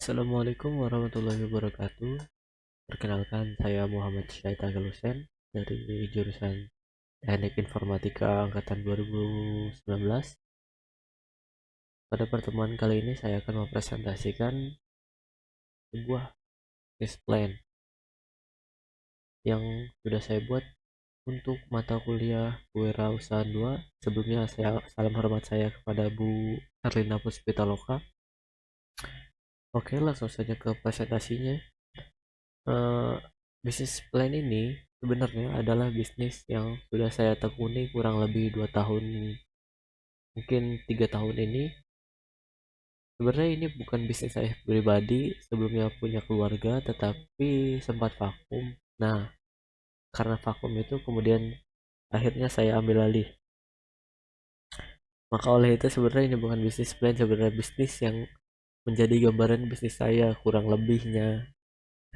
Assalamualaikum warahmatullahi wabarakatuh. Perkenalkan, saya Muhammad Syahid Agalusen dari jurusan Teknik Informatika Angkatan 2019. Pada pertemuan kali ini saya akan mempresentasikan sebuah case plan yang sudah saya buat untuk mata kuliah Kewirausahaan 2. Sebelumnya salam hormat saya kepada Bu Erlina Puspitaloka. Oke, langsung saja ke presentasinya. eh, Bisnis plan ini sebenarnya adalah bisnis yang sudah saya tekuni kurang lebih 2 tahun, mungkin 3 tahun ini. Sebenarnya ini bukan bisnis saya pribadi, sebelumnya punya keluarga tetapi sempat vakum. Nah, karena vakum itu kemudian akhirnya saya ambil alih. Maka oleh itu sebenarnya ini bukan bisnis plan, sebenarnya bisnis yang menjadi gambaran bisnis saya kurang lebihnya.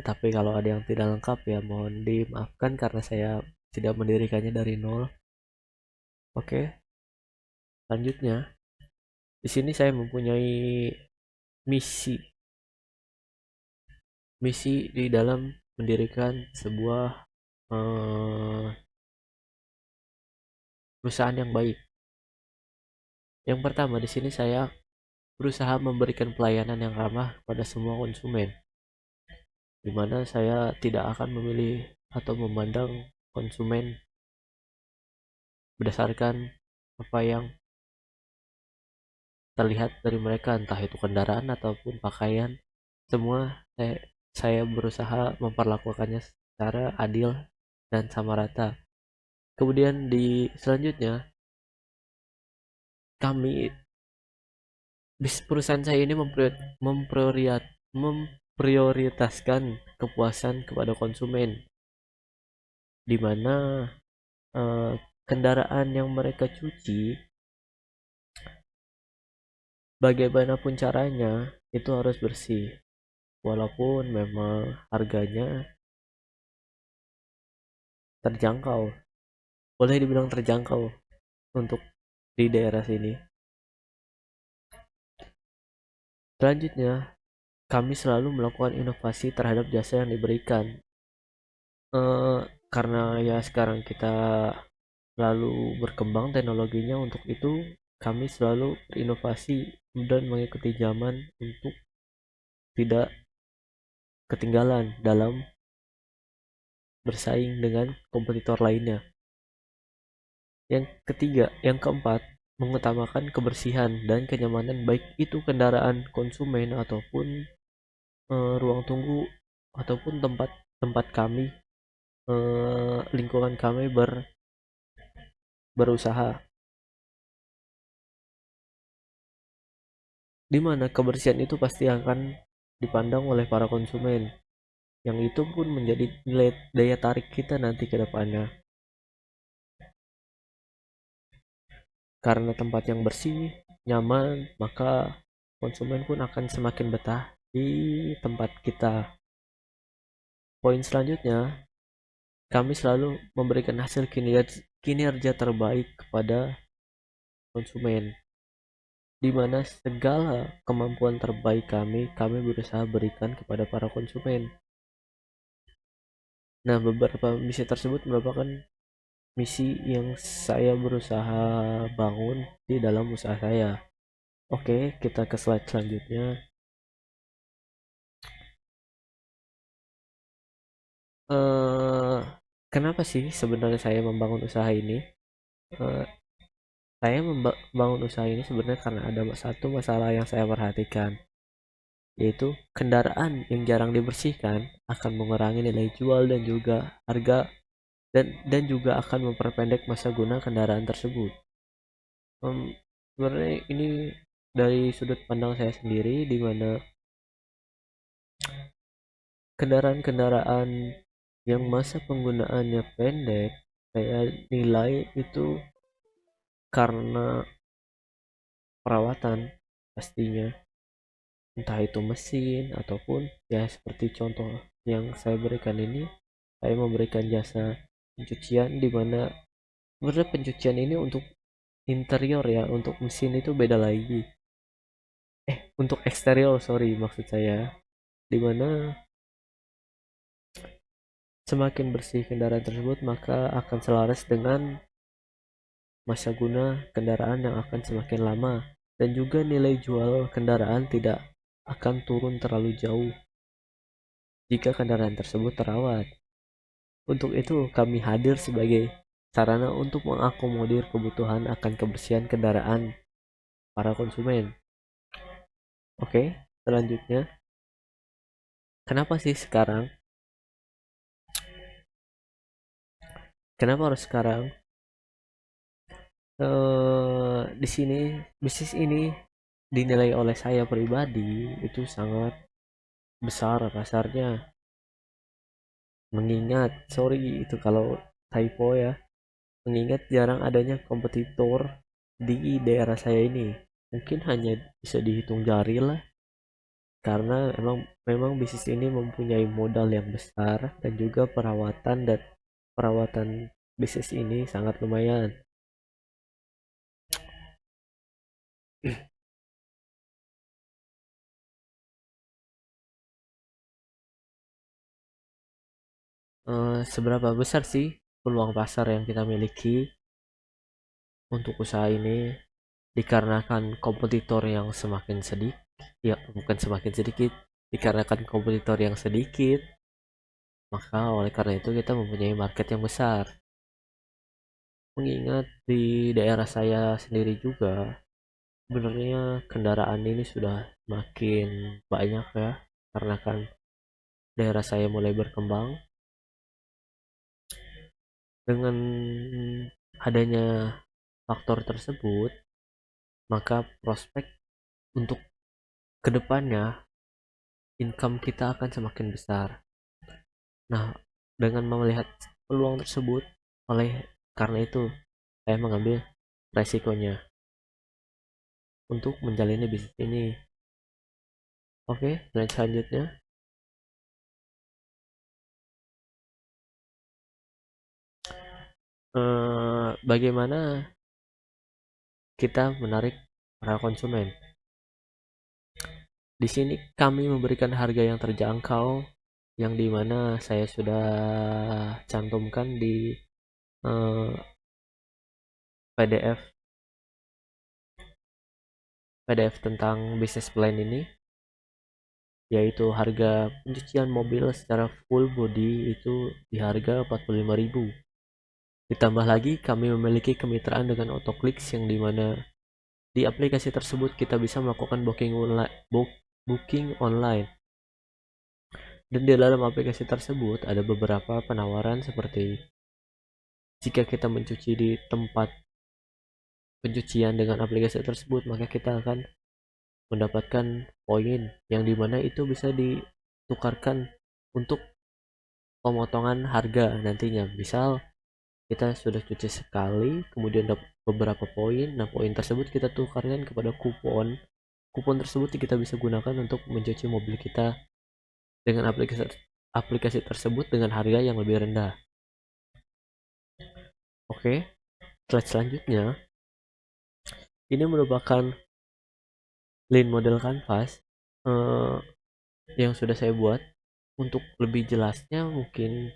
Tetapi kalau ada yang tidak lengkap ya mohon dimaafkan karena saya tidak mendirikannya dari nol. Oke, selanjutnya di sini saya mempunyai misi. Misi di dalam mendirikan sebuah eh, perusahaan yang baik. Yang pertama di sini saya berusaha memberikan pelayanan yang ramah pada semua konsumen, di mana saya tidak akan memilih atau memandang konsumen berdasarkan apa yang terlihat dari mereka, entah itu kendaraan ataupun pakaian. Semua saya berusaha memperlakukannya secara adil dan sama rata. Kemudian di selanjutnya, kami perusahaan saya ini memprioritaskan kepuasan kepada konsumen, di mana eh, kendaraan yang mereka cuci, bagaimanapun caranya, itu harus bersih. Walaupun memang harganya terjangkau, boleh dibilang terjangkau untuk di daerah sini. Selanjutnya, kami selalu melakukan inovasi terhadap jasa yang diberikan. Eh, karena ya sekarang kita lalu berkembang teknologinya, untuk itu kami selalu berinovasi dan mengikuti zaman untuk tidak ketinggalan dalam bersaing dengan kompetitor lainnya. Yang ketiga, yang keempat, mengutamakan kebersihan dan kenyamanan baik itu kendaraan konsumen ataupun ruang tunggu ataupun tempat kami, lingkungan kami berusaha, di mana kebersihan itu pasti akan dipandang oleh para konsumen, yang itu pun menjadi nilai daya tarik kita nanti ke depannya. Karena tempat yang bersih, nyaman, maka konsumen pun akan semakin betah di tempat kita. Poin selanjutnya, kami selalu memberikan hasil kinerja terbaik kepada konsumen, di mana segala kemampuan terbaik kami berusaha berikan kepada para konsumen. Nah, beberapa misi tersebut merupakan misi yang saya berusaha bangun di dalam usaha saya. Oke, kita ke slide selanjutnya. eh Kenapa sih sebenarnya saya membangun usaha ini? Eh, saya membangun usaha ini sebenarnya karena ada satu masalah yang saya perhatikan, yaitu kendaraan yang jarang dibersihkan akan mengurangi nilai jual dan juga harga, dan juga akan memperpendek masa guna kendaraan tersebut. Sebenarnya ini dari sudut pandang saya sendiri, di mana kendaraan-kendaraan yang masa penggunaannya pendek saya nilai itu karena perawatan pastinya, entah itu mesin ataupun ya seperti contoh yang saya berikan ini. Saya memberikan jasa pencucian, di mana sebenarnya pencucian ini untuk interior ya, untuk mesin itu beda lagi. untuk eksterior, sorry, maksud saya, dimana semakin bersih kendaraan tersebut maka akan selaras dengan masa guna kendaraan yang akan semakin lama, dan juga nilai jual kendaraan tidak akan turun terlalu jauh jika kendaraan tersebut terawat. Untuk itu kami hadir sebagai sarana untuk mengakomodir kebutuhan akan kebersihan kendaraan para konsumen. Oke, selanjutnya, kenapa sih sekarang? Kenapa harus sekarang? Di sini bisnis ini dinilai oleh saya pribadi itu sangat besar pasarnya, mengingat, sorry itu kalau typo ya, mengingat jarang adanya kompetitor di daerah saya ini. Mungkin hanya bisa dihitung jari lah, karena memang bisnis ini mempunyai modal yang besar, dan juga perawatan bisnis ini sangat lumayan. Seberapa besar sih peluang pasar yang kita miliki untuk usaha ini? Dikarenakan kompetitor yang semakin sedikit, ya bukan semakin sedikit, dikarenakan kompetitor yang sedikit, maka oleh karena itu kita mempunyai market yang besar. Mengingat di daerah saya sendiri juga, sebenarnya kendaraan ini sudah makin banyak ya, karena kan daerah saya mulai berkembang. Dengan adanya faktor tersebut, maka prospek untuk kedepannya income kita akan semakin besar. Nah, dengan melihat peluang tersebut, oleh karena itu saya mengambil resikonya untuk menjalani bisnis ini. Oke, dan selanjutnya, bagaimana kita menarik para konsumen? Di sini kami memberikan harga yang terjangkau, yang dimana saya sudah cantumkan di PDF PDF tentang bisnis plan ini, yaitu harga pencucian mobil secara full body itu di harga 45.000. Ditambah lagi kami memiliki kemitraan dengan Autoclicks, yang dimana di aplikasi tersebut kita bisa melakukan booking online. Dan di dalam aplikasi tersebut ada beberapa penawaran, seperti jika kita mencuci di tempat pencucian dengan aplikasi tersebut, maka kita akan mendapatkan poin, yang dimana itu bisa ditukarkan untuk pemotongan harga nantinya. Misal kita sudah cuci sekali, kemudian dapat beberapa poin, nah poin tersebut kita tukarkan kepada kupon. Kupon tersebut kita bisa gunakan untuk mencuci mobil kita dengan aplikasi tersebut dengan harga yang lebih rendah. Oke, slide selanjutnya, ini merupakan lean model canvas yang sudah saya buat. Untuk lebih jelasnya mungkin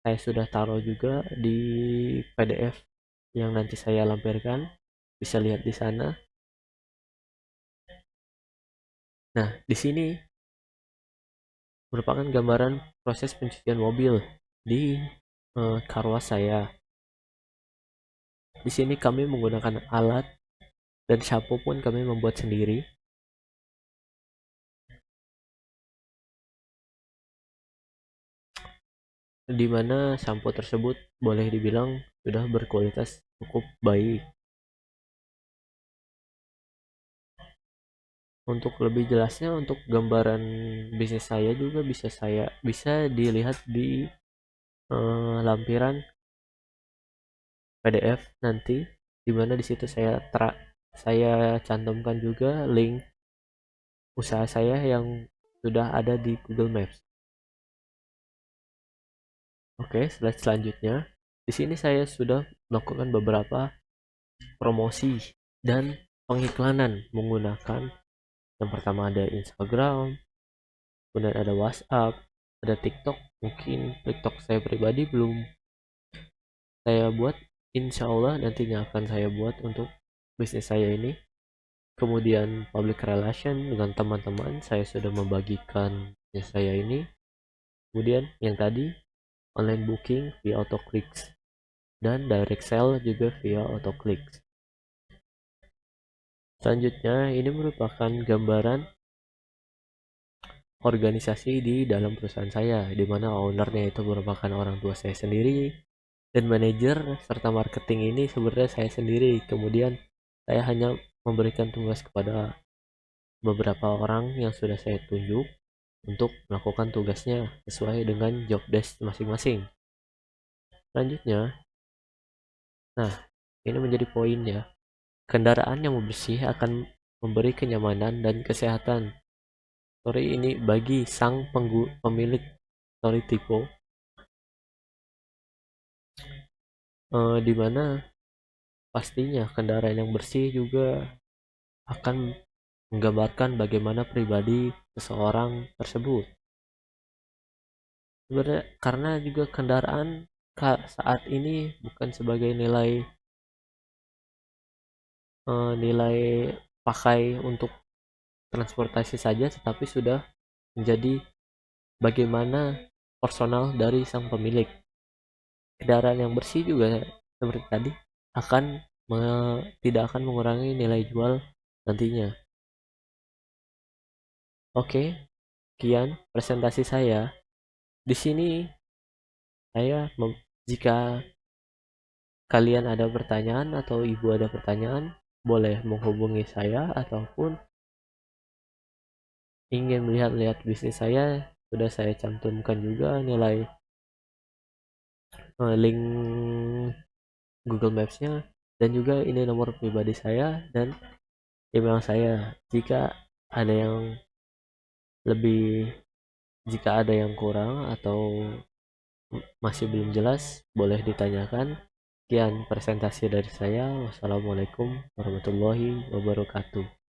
saya sudah taruh juga di PDF yang nanti saya lampirkan, bisa lihat di sana. Nah, di sini merupakan gambaran proses pencucian mobil di karwas saya. Di sini kami menggunakan alat, dan shampoo pun kami membuat sendiri. Di mana shampoo tersebut boleh dibilang sudah berkualitas cukup baik. Untuk lebih jelasnya, untuk gambaran bisnis saya juga bisa dilihat di lampiran PDF nanti, dimana di situ saya cantumkan juga link usaha saya yang sudah ada di Google Maps. Oke, slide selanjutnya. Di sini saya sudah melakukan beberapa promosi dan pengiklanan menggunakan yang pertama ada Instagram, kemudian ada WhatsApp, ada TikTok. Mungkin TikTok saya pribadi belum saya buat, insya Allah nantinya akan saya buat untuk bisnis saya ini. Kemudian public relation dengan teman-teman, saya sudah membagikan bisnis saya ini. Kemudian yang tadi online booking via AutoClicks dan direct sell juga via AutoClicks. Selanjutnya ini merupakan gambaran organisasi di dalam perusahaan saya, di mana ownernya itu merupakan orang tua saya sendiri, dan manajer serta marketing ini sebenarnya saya sendiri. Kemudian saya hanya memberikan tugas kepada beberapa orang yang sudah saya tunjuk untuk melakukan tugasnya sesuai dengan job desk masing-masing. Selanjutnya, nah ini menjadi poin ya. Kendaraan yang bersih akan memberi kenyamanan dan kesehatan. Sorry, ini bagi sang pemilik, sorry typo, di mana pastinya kendaraan yang bersih juga akan menggambarkan bagaimana pribadi seseorang tersebut. Sebenarnya karena juga kendaraan saat ini bukan sebagai nilai pakai untuk transportasi saja, tetapi sudah menjadi bagaimana personal dari sang pemilik. Kendaraan yang bersih juga seperti tadi akan tidak akan mengurangi nilai jual nantinya. Oke, sekian presentasi saya. Di sini jika kalian ada pertanyaan atau ibu ada pertanyaan, boleh menghubungi saya ataupun ingin melihat-lihat bisnis saya, sudah saya cantumkan juga nilai link Google Maps-nya, dan juga ini nomor pribadi saya dan email saya. Ada yang lebih jika ada yang kurang atau masih belum jelas, boleh ditanyakan. Sekian presentasi dari saya. Wassalamualaikum warahmatullahi wabarakatuh.